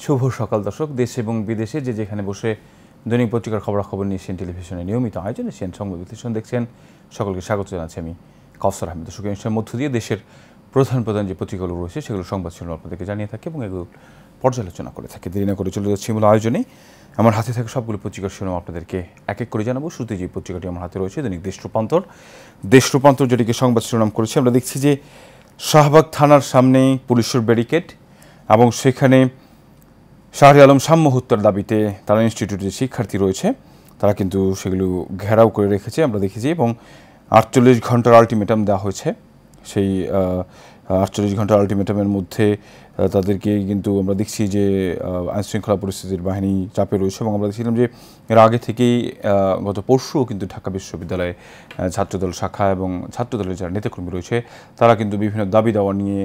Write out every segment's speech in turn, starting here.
শুভ সকাল দর্শক, দেশ এবং বিদেশে যে যেখানে বসে দৈনিক পত্রিকার খবরাখবর নিয়ে এশিয়ান টেলিভিশনের নিয়মিত আয়োজন এশিয়ান সংবাদ বিশ্লেষণ দেখছেন। সকলকে স্বাগত জানাচ্ছি আমি কাউসার আহমেদ। দর্শক, অনুষ্ঠানের মধ্য দিয়ে দেশের প্রধান প্রধান যে পত্রিকাগুলো রয়েছে সেগুলো সংবাদ শিরোনাম আপনাদেরকে জানিয়ে থাকে এবং এগুলো পর্যালোচনা করে থাকে। দেরি না করে চলে যাচ্ছি মূল আয়োজনে। আমার হাতে থাকা সবগুলো পত্রিকার শিরোনাম আপনাদেরকে এক এক করে জানাবো। শুরুতে যে পত্রিকাটি আমার হাতে রয়েছে দৈনিক দেশ রূপান্তর যেটিকে সংবাদ শিরোনাম করেছে, আমরা দেখছি যে শাহবাগ থানার সামনেই পুলিশের ব্যারিকেড এবং সেখানে শাহরি আলম সাম্য হত্যার দাবিতে তারা ইনস্টিটিউটের শিক্ষার্থী রয়েছে, তারা কিন্তু সেগুলো ঘেরাও করে রেখেছে আমরা দেখেছি এবং 48 ঘন্টার আলটিমেটাম দেওয়া হয়েছে। সেই 48 ঘন্টার আলটিমেটামের মধ্যে তাদেরকে কিন্তু আমরা দেখছি যে আইনশৃঙ্খলা পরিস্থিতির বাহিনী চাপে রয়েছে এবং আমরা দেখছিলাম যে এর আগে থেকেই গত পরশুও কিন্তু ঢাকা বিশ্ববিদ্যালয়ে ছাত্রদল শাখা এবং ছাত্রদলের যারা নেতাকর্মী রয়েছে তারা কিন্তু বিভিন্ন দাবি দাওয়া নিয়ে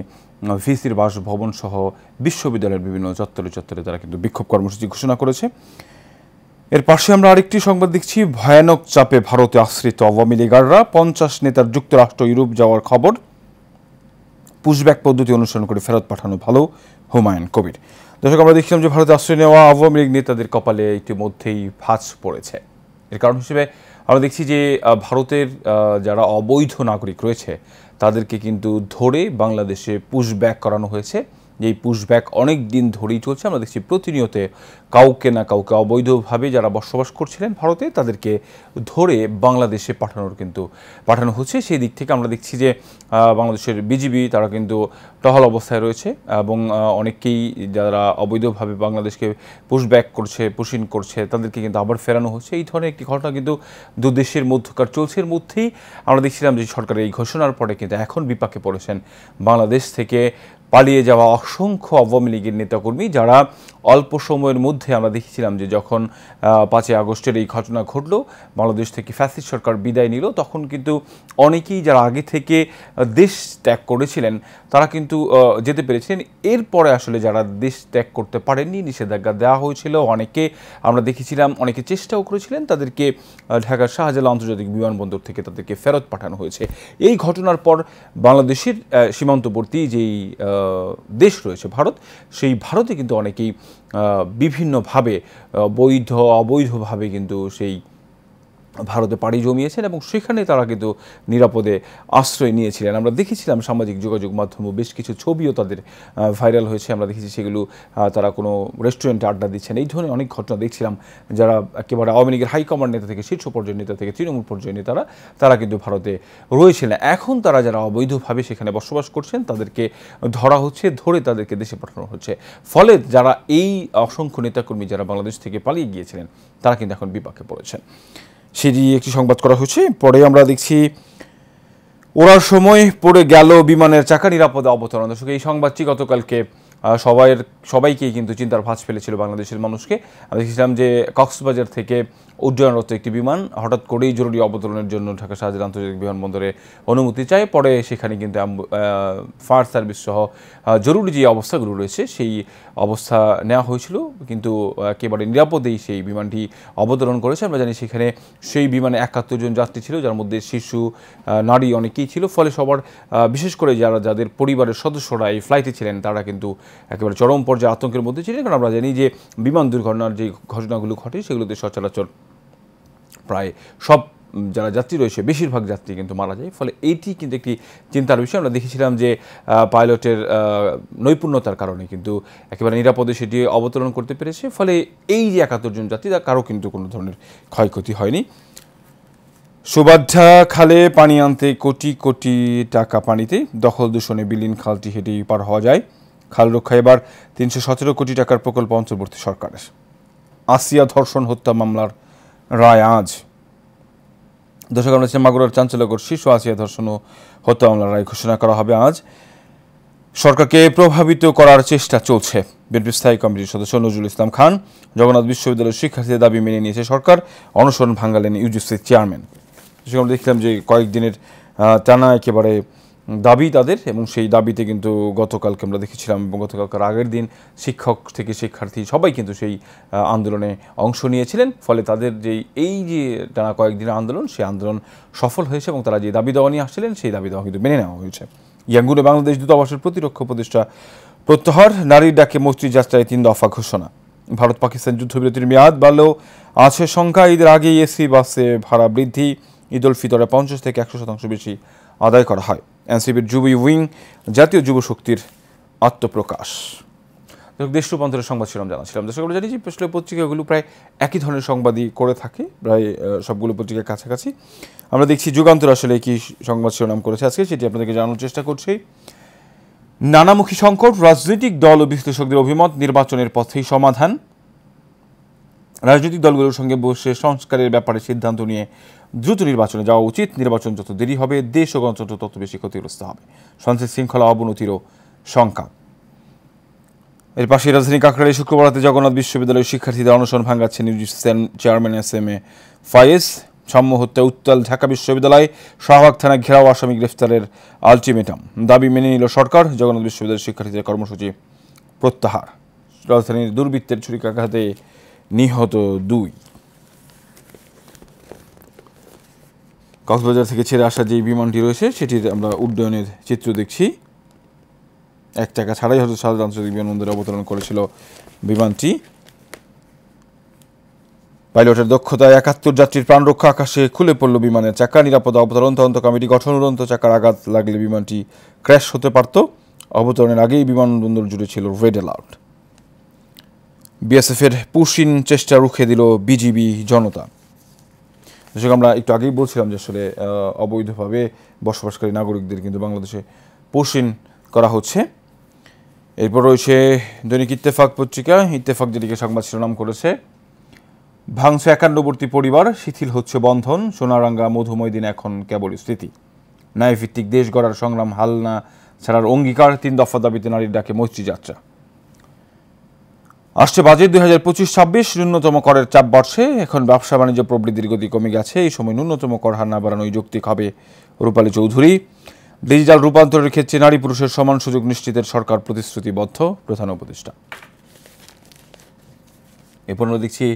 ভিসির বাসভবন সহ বিশ্ববিদ্যালয়ের বিভিন্ন চত্বরে তারা কিন্তু বিক্ষোভ কর্মসূচি ঘোষণা করেছে। এর পাশে আমরা আরেকটি সংবাদ দেখছি, ভয়ানক চাপে ভারতে আশ্রিত আওয়ামী লীগাররা, 50 নেতার যুক্তরাষ্ট্র ইউরোপ যাওয়ার খবর, পুশব্যাক পদ্ধতি অনুসরণ করে ফেরত পাঠানো ভালো, হুমায়ুন কবির। দর্শক, আমরা দেখছিলাম যে ভারতে আশ্রয় নেওয়া আওয়ামী লীগ নেতাদের কপালে ইতিমধ্যেই ভাঁজ পড়েছে। এর কারণ হিসেবে আমরা দেখছি যে ভারতের যারা অবৈধ নাগরিক রয়েছে তাদেরকে কিন্তু ধরে বাংলাদেশে পুশব্যাক করানো হয়েছে। এই পুশব্যাক অনেক দিন ধরেই চলছে। আমরা দেখছি প্রতিনিয়ত কাউকে না কাউকে অবৈধভাবে যারা বসবাস করছিলেন ভারতে তাদেরকে ধরে বাংলাদেশে পাঠানো হচ্ছে। সেই দিক থেকে আমরা দেখছি যে বাংলাদেশের বিজিবি তারা কিন্তু টহল অবস্থায় রয়েছে এবং অনেকেই যারা অবৈধভাবে বাংলাদেশকে পুশব্যাক করছে, পুশিন করছে, তাদেরকে কিন্তু আবার ফেরানো হচ্ছে। এই ধরনের একটি ঘটনা কিন্তু দু দেশের মধ্যকার চলছে। এর মধ্যেই আমরা দেখছিলাম যে সরকারের এই ঘোষণার পরে কিন্তু এখন বিপাকে পড়েছেন বাংলাদেশ থেকে পালিয়ে যাওয়া অসংখ্য আওয়ামী লীগের নেতাকর্মী, যারা অল্প সময়ের মধ্যে আমরা দেখেছিলাম যে যখন 5 আগস্টের এই ঘটনা ঘটল, বাংলাদেশ থেকে ফ্যাসিস্ট সরকার বিদায় নিল, তখন কিন্তু অনেকেই যারা আগে থেকে দেশ ত্যাগ করেছিলেন তারা কিন্তু যেতে পেরেছিলেন। এরপরে আসলে যারা দেশ ত্যাগ করতে পারেননি, নিষেধাজ্ঞা দেওয়া হয়েছিল, অনেকে আমরা দেখেছিলাম অনেকে চেষ্টাও করেছিলেন, তাদেরকে ঢাকার শাহজালাল আন্তর্জাতিক বিমানবন্দর থেকে তাদেরকে ফেরত পাঠানো হয়েছে। এই ঘটনার পর বাংলাদেশের সীমান্তবর্তী যেই দেশ রয়েছে ভারত, সেই ভারতে কিন্তু অনেকেই বিভিন্নভাবে অবৈধভাবে কিন্তু সেই ভারতে পাড়ি জমিয়েছেন এবং সেখানে তারা কিন্তু নিরাপদে আশ্রয় নিয়েছিলেন। আমরা দেখেছিলাম সামাজিক যোগাযোগ মাধ্যমে বেশ কিছু ছবিও তাদের ভাইরাল হয়েছে। আমরা দেখেছি সেগুলো তারা কোনো রেস্টুরেন্টে আড্ডা দিচ্ছেন, এই ধরনের অনেক ঘটনা দেখছিলাম। যারা একেবারে আওয়ামী লীগের হাইকমান্ড নেতা থেকে শীর্ষ পর্যায়ের নেতা থেকে তৃণমূল পর্যায়ের নেতারা তারা কিন্তু ভারতে রয়েছিলেন। এখন তারা যারা অবৈধভাবে সেখানে বসবাস করছেন তাদেরকে ধরা হচ্ছে, ধরে তাদেরকে দেশে পাঠানো হচ্ছে। ফলে যারা এই অসংখ্য নেতাকর্মী যারা বাংলাদেশ থেকে পালিয়ে গিয়েছিলেন তারা কিন্তু এখন বিপাকে পড়েছেন। সেটি একটি সংবাদ করা হয়েছে। পরে আমরা দেখছি ওড়ার সময় পড়ে গেল বিমানের চাকা, নিরাপদে অবতরণ। দর্শক, এই সংবাদটি গতকালকে সবাইকেই কিন্তু চিন্তার ভাঁজ ফেলেছিল বাংলাদেশের মানুষকে। আমি দেখছিলাম যে কক্সবাজার থেকে উড্ডয়নরত একটি বিমান হঠাৎ করেই জরুরি অবতরণের জন্য ঢাকা শাহজালাল আন্তর্জাতিক বিমানবন্দরে অনুমতি চায়। পরে সেখানে কিন্তু ফায়ার সার্ভিস সহ জরুরি যে অবস্থাগুলো রয়েছে সেই অবস্থা নেওয়া হয়েছিল, কিন্তু একেবারে নিরাপদেই সেই বিমানটি অবতরণ করেছে। আমরা জানি সেখানে সেই বিমানে 71 জন যাত্রী ছিল, যার মধ্যে শিশু, নারী অনেকেই ছিল। ফলে সবার বিশেষ করে যাদের পরিবারের সদস্যরা এই ফ্লাইটে ছিলেন তারা কিন্তু একেবারে চরম পর্যায়ে আতঙ্কের মধ্যে ছিলেন। কারণ আমরা জানি যে বিমান দুর্ঘটনার যে ঘটনাগুলো ঘটে সেগুলোতে সচরাচর প্রায় সব যারা যাত্রী রয়েছে বেশিরভাগ যাত্রী কিন্তু মারা যায়। ফলে এইটি কিন্তু একটি চিন্তার বিষয়। আমরা দেখেছিলাম যে পাইলটের নৈপুণ্যতার কারণে কিন্তু একেবারে নিরাপদে সেটি অবতরণ করতে পেরেছে। ফলে এই যে 71 জন যাত্রী তার কারো কিন্তু কোনো ধরনের ক্ষয়ক্ষতি হয়নি। সুবাড্ডা খালে পানি আনতে কোটি কোটি টাকা পানিতে, দখল দূষণে বিলীন খালটি হেঁটেই পার হওয়া যায়। খাল রক্ষা এবার 317 কোটি টাকার প্রকল্প অন্তর্বর্তী সরকারের। আসিয়া ধর্ষণ হত্যা মামলার রায় আজ। দর্শক, আমরা মাগুরার চাঞ্চল্যকর শিশু আসিয়া ধর্ষণ ও হত্যা মামলার রায় ঘোষণা করা হবে আজ। সরকারকে প্রভাবিত করার চেষ্টা চলছে। বিএনপি স্থায়ী কমিটির সদস্য নজরুল ইসলাম খান, জগন্নাথ বিশ্ববিদ্যালয়ের শিক্ষার্থীদের দাবি মেনে নিয়েছে সরকার, অনশন ভাঙালেন ইউজিসির চেয়ারম্যান। আমরা দেখলাম যে কয়েকদিনের টানা একেবারে দাবি তাদের, এবং সেই দাবিতে কিন্তু গতকালকে আমরা দেখেছিলাম এবং গতকালকার আগের দিন শিক্ষক থেকে শিক্ষার্থী সবাই কিন্তু সেই আন্দোলনে অংশ নিয়েছিলেন। ফলে তাদের এই যে টানা কয়েকদিনের আন্দোলন, সেই আন্দোলন সফল হয়েছে এবং তারা যে দাবি দেওয়া নিয়ে আসছিলেন সেই দাবি দেওয়া কিন্তু মেনে নেওয়া হয়েছে। ইয়াঙ্গুনে বাংলাদেশ দূতাবাসের প্রতিরক্ষা উপদেষ্টা প্রত্যাহার, নারীর ডাকে মৈত্রী যাত্রায় 3 দফা ঘোষণা। ভারত পাকিস্তান যুদ্ধবিরতির মেয়াদ বাড়লেও আছে সংখ্যা। ঈদের আগেই এসি বাসে ভাড়া বৃদ্ধি। ঈদ উল ফিতরে 50 থেকে 100% বেশি আদায় করা হয়। এনসিপির যুব উইং জাতীয় যুব শক্তির আত্মপ্রকাশ। দেশ রূপান্তরের সংবাদ শিরোনাম জানাচ্ছিলাম। দর্শকরা জানি যে আসলে পত্রিকাগুলো প্রায় একই ধরনের সংবাদই করে থাকে, প্রায় সবগুলো পত্রিকার কাছাকাছি। আমরা দেখছি যুগান্তর আসলে কি সংবাদ শিরোনাম করেছে আজকে, সেটি আপনাদেরকে জানানোর চেষ্টা করছি। নানামুখী সংকট, রাজনৈতিক দল ও বিশ্লেষকদের অভিমত, নির্বাচনের পথেই সমাধান। রাজনৈতিক দলগুলোর সঙ্গে বসে সংস্কারের ব্যাপারে সিদ্ধান্ত নিয়ে দ্রুত নির্বাচনে যাওয়া উচিত। নির্বাচন যত দেরি হবে, দেশ ও গণতন্ত্র তত বেশি ক্ষতিগ্রস্ত হবে। শান্তি শৃঙ্খলা অবনতিরও শঙ্কা। এর পাশে রাজধানী কাকরাইলে শুক্রবার রাতে জগন্নাথ বিশ্ববিদ্যালয়ের শিক্ষার্থীদের অনশন ভাঙাচ্ছেন চেয়ারম্যান SM-এ ফায়েজ। সাম্য হত্যা উত্তাল ঢাকা বিশ্ববিদ্যালয়, শাহবাগ থানা ঘেরাও, আসামি গ্রেফতারের আলটিমেটাম। দাবি মেনে নিল সরকার। জগন্নাথ বিশ্ববিদ্যালয়ের শিক্ষার্থীদের কর্মসূচি প্রত্যাহার। রাজধানীর দুর্বৃত্তের ছুরিকাঘাতে নিহত 2। কক্সবাজার থেকে ছেড়ে আসা যে বিমানটি রয়েছে সেটির আমরা উড্ডয়নের চিত্র দেখছি। 1 টাকা ছাড়াই হয়তো সাধারণ আন্তর্জাতিক বিমানবন্দরে অবতরণ করেছিল বিমানটি। পাইলটের দক্ষতায় 71 যাত্রীর প্রাণ রক্ষা। আকাশে খুলে পড়ল বিমানের চাকা। নিরাপদ অবতরণ তদন্ত কমিটি গঠন। উড়ন্ত চাকার আঘাত লাগলে বিমানটি ক্র্যাশ হতে পারত। অবতরণের আগেই বিমানবন্দর জুড়ে ছিল রেড অ্যালার্ট। বিএসএফের পুশিন চেষ্টা রুখে দিল বিজিবি জনতা। যেসব আমরা একটু আগেই বলছিলাম যে আসলে অবৈধভাবে বসবাসকারী নাগরিকদের কিন্তু বাংলাদেশে পুশিন করা হচ্ছে। এরপর রয়েছে দৈনিক ইত্তেফাক পত্রিকা। ইত্তেফাক যেটিকে সংবাদ শিরোনাম করেছে, ভাঙছে 51বর্তী পরিবার, শিথিল হচ্ছে বন্ধন, সোনারাঙ্গা মধুময় দিন এখন কেবল স্মৃতি। ন্যায়ভিত্তিক দেশ গড়ার সংগ্রাম হাল না ছাড়ার অঙ্গীকার। 3 দফা দাবিতে নারীর ডাকে মৈত্রী যাত্রা। আসছে বাজেট 2025-26 ন্যূনতম করের চাপ বাড়ছে। এখন ব্যবসা বাণিজ্য প্রবৃদ্ধির গতি কমে গেছে। এই সময় ন্যূনতম কর হার না বাড়ানোই যৌক্তিক হবে, রূপালী চৌধুরী। ডিজিটাল রূপান্তরের ক্ষেত্রে নারী পুরুষের সমান সুযোগ নিশ্চিতের সরকার প্রতিশ্রুতিবদ্ধ, প্রধান উপদেষ্টা। এরপর আমরা দেখছি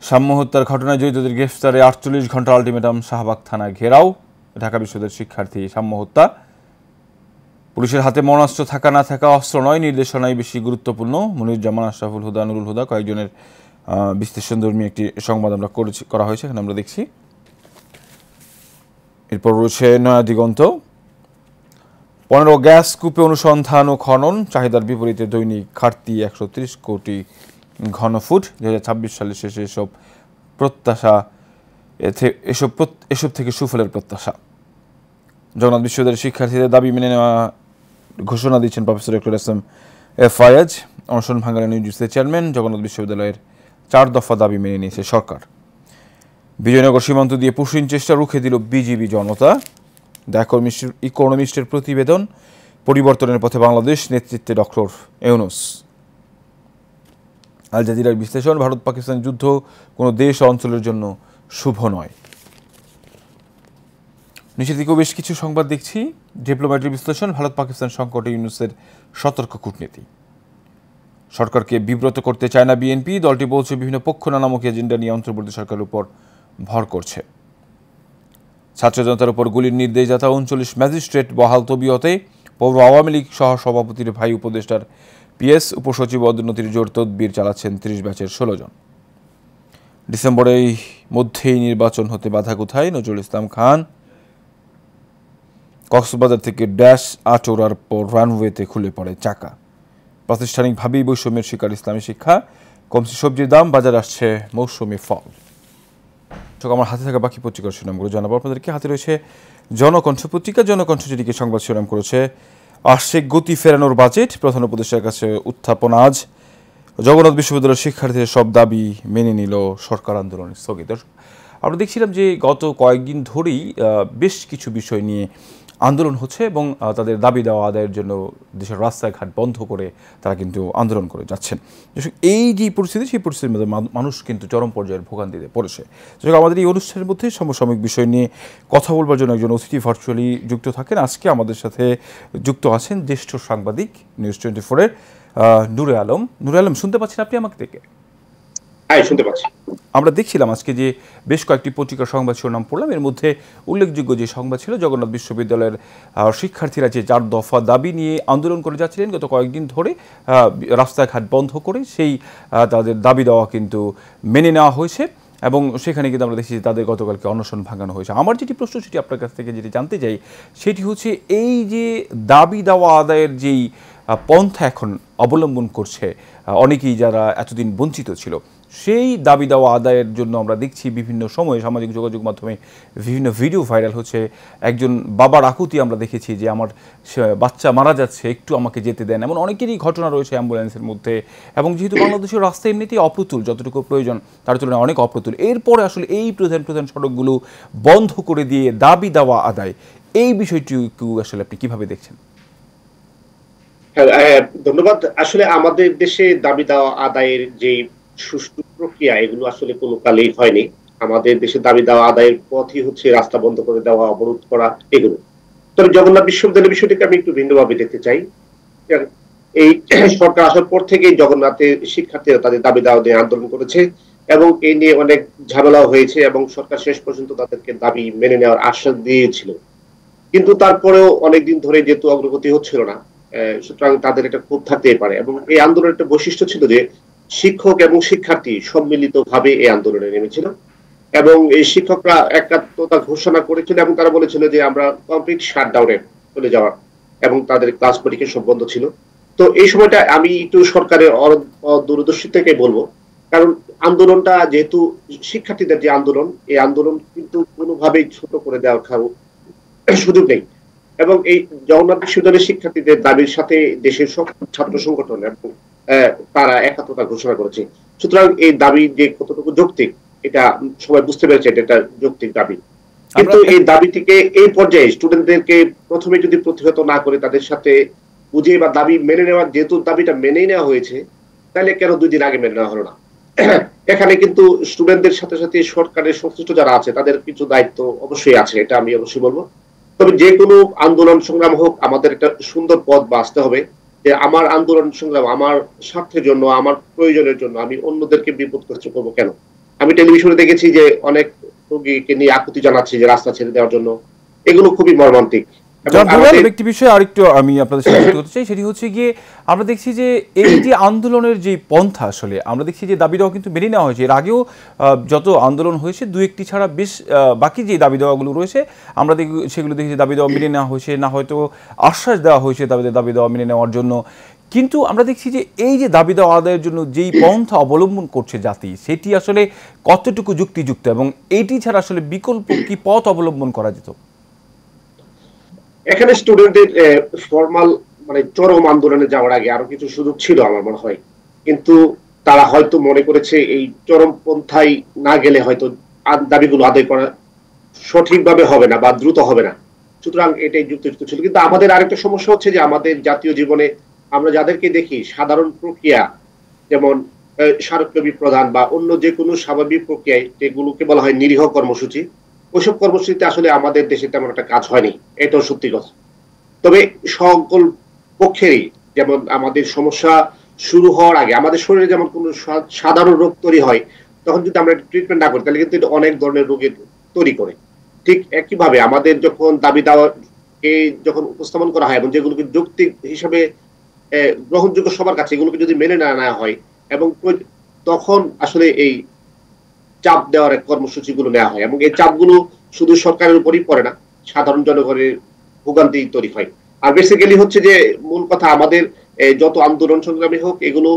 সাম্য হত্যার ঘটনায় জড়িতদের গ্রেফতারে 48 ঘন্টা আলটিমেটাম, শাহবাগ থানা ঘেরাও। ঢাকা বিশ্ববিদ্যালয়ের শিক্ষার্থী সাম্য হত্যা। পুলিশের হাতে মরণাস্ত্র থাকা না থাকা অস্ত্র নয়, নির্দেশনাই বেশি গুরুত্বপূর্ণ। মনিরুজ্জামান, আশরাফুল হুদা, নুরুল হুদা কয়েকজনের বিশ্লেষণধর্মী একটি সংবাদ আমরা করা হয়েছে, এখানে আমরা দেখছি। এরপর রয়েছে নয়া দিগন্ত। 15 গ্যাস কূপে অনুসন্ধান ও খনন, চাহিদার বিপরীতে দৈনিক ঘাটতি 130 কোটি ঘনফুট। 2026 সালের শেষে এসব থেকে সুফলের প্রত্যাশা। জগন্নাথ বিশ্ববিদ্যালয়ের শিক্ষার্থীদের দাবি মেনে নেওয়া ঘোষণা দিচ্ছেন প্রফেসর ডক্টর SM-এ ফায়েজ। অনশন ভাঙালে নিয়োজিত চেয়ারম্যান। জগন্নাথ বিশ্ববিদ্যালয়ের 4 দফা দাবি মেনে নিয়েছে সরকার। বিজয়নগর সীমান্ত দিয়ে পুশিন চেষ্টা রুখে দিল বিজিবি জনতা। দ্য ইকোনমিস্টের প্রতিবেদন, পরিবর্তনের পথে বাংলাদেশ, নেতৃত্বে ডক্টর ইউনূস। আল জাজিরার বিশ্লেষণ, ভারত পাকিস্তান যুদ্ধ কোনো দেশ ও অঞ্চলের জন্য শুভ নয়। নিচের দিকেও বেশ কিছু সংবাদ দেখছি। ডিপ্লোম্যাটের বিশ্লেষণ, ভারত পাকিস্তান সংকটে ইউনূসের সতর্ক কূটনীতি। সরকারকে বিব্রত করতে চায় না বিএনপি। দলটি বলছে বিভিন্ন পক্ষ নানামুখী এজেন্ডা নিয়ে অন্তর্বর্তী সরকারের উপর ভর করছে। ছাত্র জনতার উপর গুলির নির্দেশদাতা 39 ম্যাজিস্ট্রেট বহাল তবিয়তে। পৌর আওয়ামী লীগ সহ সভাপতির ভাই উপদেষ্টার PS, উপসচিব পদোন্নতির জোর তদবির চালাচ্ছেন 30 ব্যাচের 16 জন। ডিসেম্বরের মধ্যেই নির্বাচন হতে বাধা কোথায়, নজরুল ইসলাম খান। কক্সবাজার থেকে ড্যাশ আচড়ার পর রানওয়েতে খুলে পড়ে চাকা। প্রাতিষ্ঠানিকভাবেই বৈষম্যের শিকার ইসলামী শিক্ষা। কমছে সবজির দাম, বাজার আসছে মৌসুমি ফল। আমার হাতে থাকা বাকি পত্রিকার শিরোনামগুলো জানাবো আপনাদেরকে। হাতে রয়েছে জনকণ্ঠ পত্রিকা। জনকণ্ঠ যেটিকে সংবাদ শিরোনাম করেছে, আসছে গতি ফেরানোর বাজেট, প্রধান উপদেষ্টার কাছে উত্থাপন আজ। জগন্নাথ বিশ্ববিদ্যালয়ের শিক্ষার্থীদের সব দাবি মেনে নিল সরকার, আন্দোলনের স্থগিত। আমরা দেখছিলাম যে গত কয়েকদিন ধরেই বেশ কিছু বিষয় নিয়ে আন্দোলন হচ্ছে এবং তাদের দাবি দেওয়া আদায়ের জন্য দেশের রাস্তাঘাট বন্ধ করে তারা কিন্তু আন্দোলন করে যাচ্ছেন। এই যে পরিস্থিতি, সেই পরিস্থিতির মধ্যে মানুষ কিন্তু চরম পর্যায়ের ভোগান্তিতে পড়েছে। আমাদের এই অনুষ্ঠানের মধ্যে সমসাময়িক বিষয় নিয়ে কথা বলবার জন্য একজন অতিথি ভার্চুয়ালি যুক্ত থাকেন। আজকে আমাদের সাথে যুক্ত আছেন জ্যেষ্ঠ সাংবাদিক নিউজ 24-এর নুরে আলম। নুরে আলম, শুনতে পাচ্ছেন আপনি আমাকে থেকে? হ্যাঁ, শুনতে পাচ্ছি। আমরা দেখছিলাম আজকে যে বেশ কয়েকটি পত্রিকার সংবাদ শিরোনাম পড়লাম, এর মধ্যে উল্লেখযোগ্য যে সংবাদ ছিল জগন্নাথ বিশ্ববিদ্যালয়ের শিক্ষার্থীরা যে 4 দফা দাবি নিয়ে আন্দোলন করে যাচ্ছিলেন গত কয়েকদিন ধরে, রাস্তাঘাট বন্ধ করে সেই তাদের দাবি দেওয়া কিন্তু মেনে নেওয়া হয়েছে এবং সেখানে কিন্তু আমরা দেখছি যে তাদের গতকালকে অনশন ভাঙানো হয়েছে। আমার যেটি প্রশ্ন সেটি আপনার কাছ থেকে যেটি জানতে চাই সেটি হচ্ছে এই যে দাবি দেওয়া আদায়ের যেই পন্থা এখন অবলম্বন করছে অনেকেই যারা এতদিন বঞ্চিত ছিল, সেই দাবি দেওয়া আদায়ের জন্য আমরা দেখছি বিভিন্ন সময়ে সামাজিক যোগাযোগ মাধ্যমে বিভিন্ন ভিডিও ভাইরাল হচ্ছে। একজন বাবার আকুতি আমরা দেখেছি যে আমার বাচ্চা মারা যাচ্ছে, একটু আমাকে যেতে দেন, এমন অনেকেরই ঘটনা রয়েছে অ্যাম্বুলেন্সের মধ্যে। এবং যেহেতু বাংলাদেশের রাস্তা এমনিতেই অপ্রতুল, যতটুকু প্রয়োজন তার তুলনায় অনেক অপ্রতুল, এরপরে আসলে এই প্রধান প্রধান সড়কগুলো বন্ধ করে দিয়ে দাবি দেওয়া আদায়, এই বিষয়টি আসলে আপনি কিভাবে দেখছেন? ধন্যবাদ। আসলে আমাদের দেশে দাবি দেওয়া আদায়ের যে সুষ্ঠু প্রক্রিয়া, এগুলো আসলে কোনো কালেই হয়নি। আমাদের দেশে দাবি দেওয়া আদায়ের পথই হচ্ছে রাস্তা বন্ধ করে দেওয়া, অবরোধ করা, এগুলো। তবে জগন্নাথ বিশ্ববিদ্যালয়ের বিষয়টিকে আমি একটু ভিন্নভাবে দেখতে চাই। এই সরকার আসার পর থেকেই জগন্নাথের শিক্ষার্থীরা তাদের দাবি দেওয়া নিয়ে আন্দোলন করেছে এবং এই নিয়ে অনেক ঝামেলাও হয়েছে এবং সরকার শেষ পর্যন্ত তাদেরকে দাবি মেনে নেওয়ার আশ্বাস দিয়েছিল। কিন্তু তারপরেও অনেকদিন ধরে যেহেতু অগ্রগতি হচ্ছিল না, সুতরাং তাদের একটা ক্ষোভ থাকতেই পারে। এবং এই আন্দোলনের একটা বৈশিষ্ট্য ছিল যে শিক্ষক এবং শিক্ষার্থী সম্মিলিত ভাবে এই আন্দোলনে নেমেছিল এবং এই শিক্ষকরা একাত্মতা ঘোষণা করেছিল এবং তারা বলেছিল যে আমরা কমপ্লিট শাটডাউনে চলে যাওয়ার, এবং তাদের ক্লাস পরীক্ষা সব বন্ধ ছিল। তো এই সময়টা আমি একটু সরকারের দূরদর্শী থেকে বলবো, কারণ আন্দোলনটা যেহেতু শিক্ষার্থীদের যে আন্দোলন, এই আন্দোলন কিন্তু কোনোভাবেই ছোট করে দেওয়ার সুযোগ নেই। এবং এই জগন্নাথ বিশ্ববিদ্যালয়ের শিক্ষার্থীদের দাবির সাথে দেশের সব ছাত্র সংগঠন এবং তারা একাত্মতা ঘোষণা করেছে। সুতরাং এই দাবি যে কতটুকু যৌক্তিক, এটা সবাই বুঝতে পেরেছে, এটা যৌক্তিক দাবি। কিন্তু এই দাবিটিকে এই পর্যায়ে স্টুডেন্টদেরকে প্রথমে যদি প্রতিহত না করে তাদের সাথে বুঝিয়ে বা দাবি মেনে নেওয়ার, যেহেতু দাবিটা মেনেই নেওয়া হয়েছে, তাহলে কেন 2 দিন আগে মেনে নেওয়া হলো না? এখানে কিন্তু স্টুডেন্টদের সাথে সাথে সরকারের সংশ্লিষ্ট যারা আছে তাদের কিছু দায়িত্ব অবশ্যই আছে, এটা আমি অবশ্যই বলবো। তবে যে কোনো আন্দোলন সংগ্রাম হোক, আমাদের একটা সুন্দর পথ বাছতে হবে যে আমার আন্দোলন সংগ্রাম আমার স্বার্থের জন্য, আমার প্রয়োজনের জন্য আমি অন্যদেরকে বিপদগ্রস্ত করবো কেন? আমি টেলিভিশনে দেখেছি যে অনেক রোগীকে নিয়ে আকুতি জানাচ্ছে যে রাস্তা ছেড়ে দেওয়ার জন্য, এগুলো খুবই মর্মান্তিক। একটি বিষয় আরেকটু আমি আপনাদের সাথে করতে চাই, সেটি হচ্ছে গিয়ে আমরা দেখছি যে এই যে আন্দোলনের যে পন্থা, আসলে আমরা দেখছি যে দাবি দেওয়া কিন্তু মেনে নেওয়া হয়েছে। এর আগেও যত আন্দোলন হয়েছে 2-1টি ছাড়া বেশ বাকি যে দাবি দেওয়াগুলো রয়েছে আমরা সেগুলো দেখি যে দাবি দেওয়া মেনে নেওয়া হয়েছে, না হয়তো আশ্বাস দেওয়া হয়েছে দাবি দেওয়া মেনে নেওয়ার জন্য। কিন্তু আমরা দেখছি যে এই যে দাবি দেওয়া আদায়ের জন্য যেই পন্থা অবলম্বন করছে জাতি, সেটি আসলে কতটুকু যুক্তিযুক্ত এবং এইটি ছাড়া আসলে বিকল্প কি পথ অবলম্বন করা যেত? এখানে স্টুডেন্টদের ফর্মাল মানে চরম আন্দোলনে যাওয়ার আগে আরো কিছু সুযোগ ছিল আমার মনে হয়, কিন্তু তারা হয়তো মনে করেছে এই চরম পন্থায় না গেলে হয়তো দাবিগুলো আদায় করা সঠিকভাবে হবে না বা দ্রুত হবে না, সুতরাং এটাই যুক্তিযুক্ত ছিল। কিন্তু আমাদের আরেকটা সমস্যা হচ্ছে যে আমাদের জাতীয় জীবনে আমরা যাদেরকে দেখি সাধারণ প্রক্রিয়া, যেমন স্মারকলিপি প্রদান বা অন্য যে কোনো স্বাভাবিক প্রক্রিয়ায় যেগুলোকে বলা হয় নিরীহ কর্মসূচি, ওইসব কর্মসূচিতে আসলে আমাদের দেশে তেমন একটা কাজ হয়নি, এটাও সত্যি কথা। তবে সকল পক্ষেরই, যেমন আমাদের সমস্যা শুরু হওয়ার আগে আমাদের শরীরে যেমন কোনো সাধারণ রোগ তৈরি হয়, তখন যদি আমরা ট্রিটমেন্ট না করি তাহলে কিন্তু এটা অনেক ধরনের রোগের তৈরি করে। ঠিক একইভাবে আমাদের যখন দাবি দাওয়াকে যখন উপস্থাপন করা হয় এবং যেগুলোকে যৌক্তিক হিসাবে গ্রহণযোগ্য সবার কাছে, এগুলোকে যদি মেনে না নেওয়া হয় এবং তখন আসলে এই চাপ দেওয়ার কর্মসূচিগুলো নেওয়া হয় এবং এই চাপগুলো শুধু সরকারের উপরই পড়ে না, সাধারণ জনগণের ভোগান্তি তৈরি হয়। আর বেসিক্যালি হচ্ছে যে মূল কথা, আমাদের যত আন্দোলন সংগ্রামী হোক, এগুলো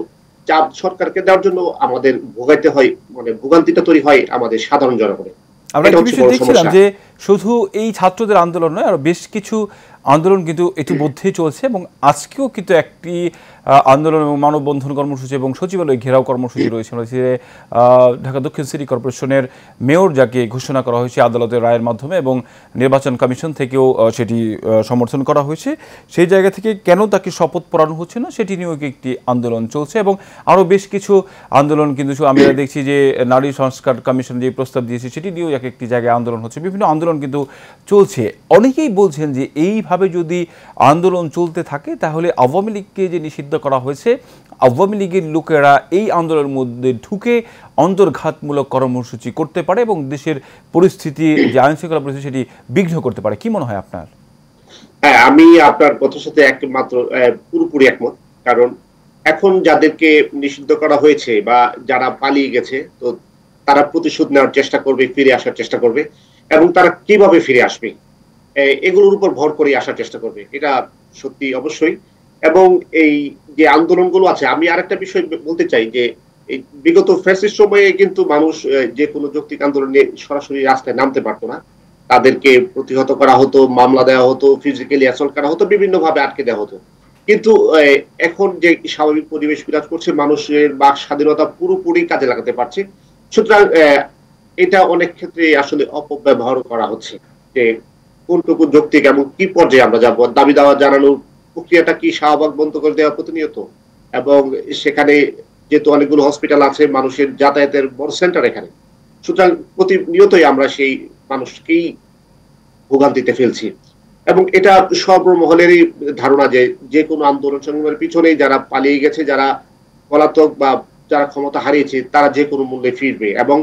চাপ সরকারকে দেওয়ার জন্য আমাদের ভোগাইতে হয়, মানে ভোগান্তিটা তৈরি হয় আমাদের সাধারণ জনগণের। আমরা দেখছিলাম যে শুধু এই ছাত্রদের আন্দোলন নয়, আরো বেশ কিছু আন্দোলন কিন্তু ইতিমধ্যেই চলছে এবং আজকেও কিন্তু একটি আন্দোলন এবং মানববন্ধন কর্মসূচি এবং সচিবালয় ঘেরাও কর্মসূচি রয়েছে। ঢাকা দক্ষিণ সিটি কর্পোরেশনের মেয়র যাকে ঘোষণা করা হয়েছে আদালতের রায়ের মাধ্যমে এবং নির্বাচন কমিশন থেকেও সেটি সমর্থন করা হয়েছে, সেই জায়গা থেকে কেন তাকে শপথ পড়ানো হচ্ছে না সেটি নিয়েও একটি আন্দোলন চলছে এবং আরও বেশ কিছু আন্দোলন কিন্তু আমরা দেখছি যে নারী সংস্কার কমিশন যে প্রস্তাব দিয়েছে সেটি নিয়েও একটি জায়গায় আন্দোলন হচ্ছে। বিভিন্ন আন্দোলন আন্দোলন কিন্তু চলছে। অনেকেই বলছেন যে এইভাবে যদি আন্দোলন চলতে থাকে তাহলে আওয়ামী লীগকে যে নিষিদ্ধ করা হয়েছে, আওয়ামী লীগের লোকেরা এই আন্দোলনের মধ্যে ঢুকে অন্তর্ঘাতমূলক কর্মসূচি করতে পারে এবং দেশের পরিস্থিতি, যে আইনশৃঙ্খলা পরিস্থিতি, সেটি বিঘ্ন করতে পারে। কি মনে হয় আপনার? হ্যাঁ, আমি আপনার কথার সাথে একমাত্র পুরোপুরি একমত। কারণ এখন যাদেরকে নিষিদ্ধ করা হয়েছে বা যারা পালিয়ে গেছে, তো তারা প্রতিশোধ নেওয়ার চেষ্টা করবে, ফিরে আসার চেষ্টা করবে, এবং তারা কিভাবে ফিরে আসবে এগুলোর উপর ভর করে আসার চেষ্টা করবে, এটা সত্যি অবশ্যই। এবং এই যে আন্দোলনগুলো আছে, আমি আরেকটা বিষয় বলতে চাই যে এই বিগত ফ্যাসিস্ট সময়ে কিন্তু মানুষ যে কোনো যৌক্তিক আন্দোলনে সরাসরি রাস্তায় নামতে পারতো না। তাদেরকে প্রতিহত করা হতো, মামলা দেওয়া হতো, ফিজিক্যালি অ্যাসল্ট করা হতো, বিভিন্ন ভাবে আটকে দেওয়া হতো। কিন্তু এখন যে স্বাভাবিক পরিবেশ বিরাজ করছে, মানুষের বাক স্বাধীনতা পুরোপুরি কাজে লাগাতে পারছে। সুতরাং এটা অনেক ক্ষেত্রে আসলে অপব্যবহার করা হচ্ছে যে কোনটুকু যৌক্তিক এবং কি পর্যায়ে আমরা যাবো। দাবি দাওয়া জানানোর প্রক্রিয়াটা কি শাহবাগ বন্ধ করে দেওয়া প্রতিনিয়ত, এবং সেখানে যেহেতু অনেকগুলো হসপিটাল আছে, মানুষের যাতায়াতের বড় সেন্টার এখানে, সুতরাং প্রতিনিয়তই আমরা সেই মানুষকেই ভোগান্তিতে ফেলছি। এবং এটা সর্বমহলেরই ধারণা যে যে কোনো আন্দোলন সংগ্রামের পিছনেই যারা পালিয়ে গেছে, যারা পলাতক বা যারা ক্ষমতা হারিয়েছে, তারা যে কোনো মূল্যে ফিরবে, এবং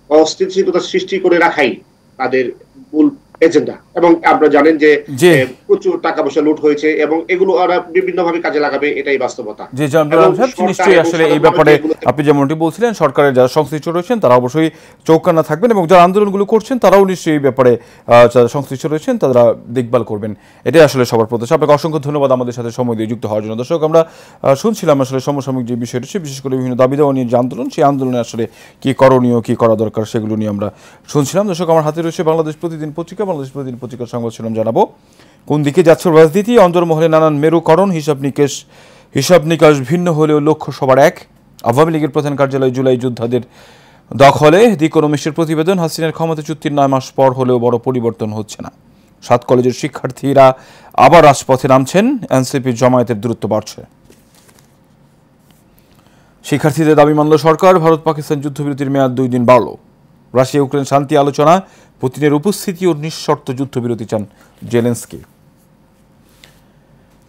অস্থিতিশীলতা সৃষ্টি করে রাখাই তাদের মূল এজেন্ডা। এবং আপনারা জানেন যে প্রচুর টাকা পয়সা লুট হয়েছে, এবং এগুলো ওরা বিভিন্ন ভাবে কাজে লাগাবে, এটাই বাস্তবতা। যে নিশ্চয়ই আসলে এই ব্যাপারে আপনি যেমনটি বলছিলেন, সরকারের যারা সংশ্লিষ্ট রয়েছেন তারা অবশ্যই চৌকান্না থাকবেন, এবং যারা আন্দোলনগুলো করছেন তারাও নিশ্চয়ই এই ব্যাপারে যারা সংশ্লিষ্ট রয়েছেন তারা দেখভাল করবেন। এটাই আসলে সবার প্রত্যাশা। আপনাকে অসংখ্য ধন্যবাদ আমাদের সাথে সময় দিয়ে যুক্ত হওয়ার জন্য। দর্শক, আমরা শুনছিলাম আসলে সমসাময়িক যে বিষয়টি, বিশেষ করে বিভিন্ন দাবি দেওয়া নিয়ে যে আন্দোলন, সেই আন্দোলনে আসলে কি করণীয়, কি করা দরকার, সেগুলো নিয়ে আমরা শুনছিলাম। দর্শক, আমার হাতে রয়েছে বাংলাদেশ প্রতিদিন পত্রিকা। বাংলাদেশ প্রতিদিন পত্রিকার সংবাদ শিরোনাম জানাবো। কোন দিকে যাচ্ছে রাজনীতি, অন্তর্মহলে নানান মেরুকরণ, হিসাব নিকাশ ভিন্ন হলেও লক্ষ্য সবার এক। আওয়ামী লীগের প্রধান কার্যালয় জুলাই যোদ্ধাদের দখলে। দি ইকোনমিস্টের প্রতিবেদন, হাসিনার ক্ষমতাচ্যুতির 9 মাস পর হলেও বড় পরিবর্তন হচ্ছে না। 7 কলেজের শিক্ষার্থীরা আবার রাজপথে নামছেন, এনসিপি জামায়াতের দূরত্ব বাড়ছে। শিক্ষার্থীদের দাবি মানল সরকার, ভারত পাকিস্তান যুদ্ধবিরতির মেয়াদ 2 দিন বাড়ল। রাশিয়া ইউক্রেন শান্তি আলোচনা, পুতিনের উপস্থিতি ও নিঃশর্ত যুদ্ধবিরতি চান জেলেনস্কি।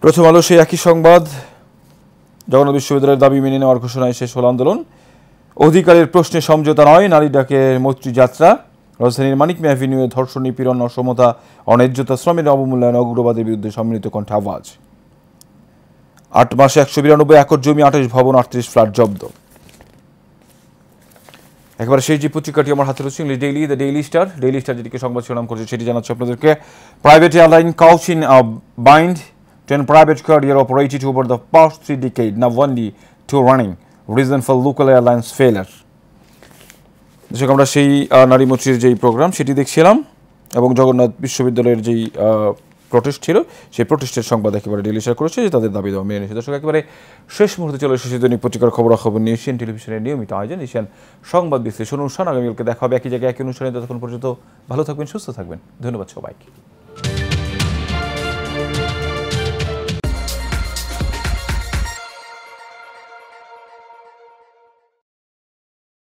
প্রথম আলো সেই একই সংবাদ, জগন্নাথ বিশ্ববিদ্যালয়ের দাবি মেনে নেওয়ার ঘোষণায় শেষ হল আন্দোলন। অধিকারের প্রশ্নে সমঝোতা নয়, নারী ডাকে মৈত্রী যাত্রা। রাজধানীর মানিক মিয়া অ্যাভিনিউয়ে ধর্ষণ, নিপীড়ন, অসমতা, অন্যায্যতা, শ্রমের অবমূল্যায়ন, অগ্রবাদের বিরুদ্ধে সম্মিলিত কণ্ঠে আওয়াজ। 8 মাসে 192 একর জমি, 28 ভবন, 38 ফ্ল্যাট জব্দ। একবার সেই যে পত্রিকাটি আমার হাতে রয়েছে, English daily, the daily star. Daily star যেটিকে সংবাদ শিরোনাম করছে সেটি জানাচ্ছে আপনাদেরকে, private airline couch in bind 10 private carrier operated over the past 3 decades, now only 2 running. Reason for local airlines failure. দর্শক, আমরা সেই নারী মৈত্রীর যেই প্রোগ্রাম সেটি দেখছিলাম, এবং জগন্নাথ বিশ্ববিদ্যালয়ের যেই প্রোটেস্ট ছিল, সেই প্রোটেস্টের সংবাদ একেবারে ডেইলি শেয়ার করেছে যে তাদের দাবি দেওয়া মেনে নিয়েছে। দর্শক, একেবারে শেষ মুহূর্তে চলে এসেছে দৈনিক পত্রিকার খবরাখবর নিয়ে এশিয়ান টেলিভিশনের নিয়মিত আয়োজন এশিয়ান সংবাদ বিশ্লেষণ অনুষ্ঠান। আগামীকালকে দেখা হবে একই জায়গায় একই অনুষ্ঠানে। ততক্ষণ পর্যন্ত ভালো থাকবেন, সুস্থ থাকবেন। ধন্যবাদ সবাইকে।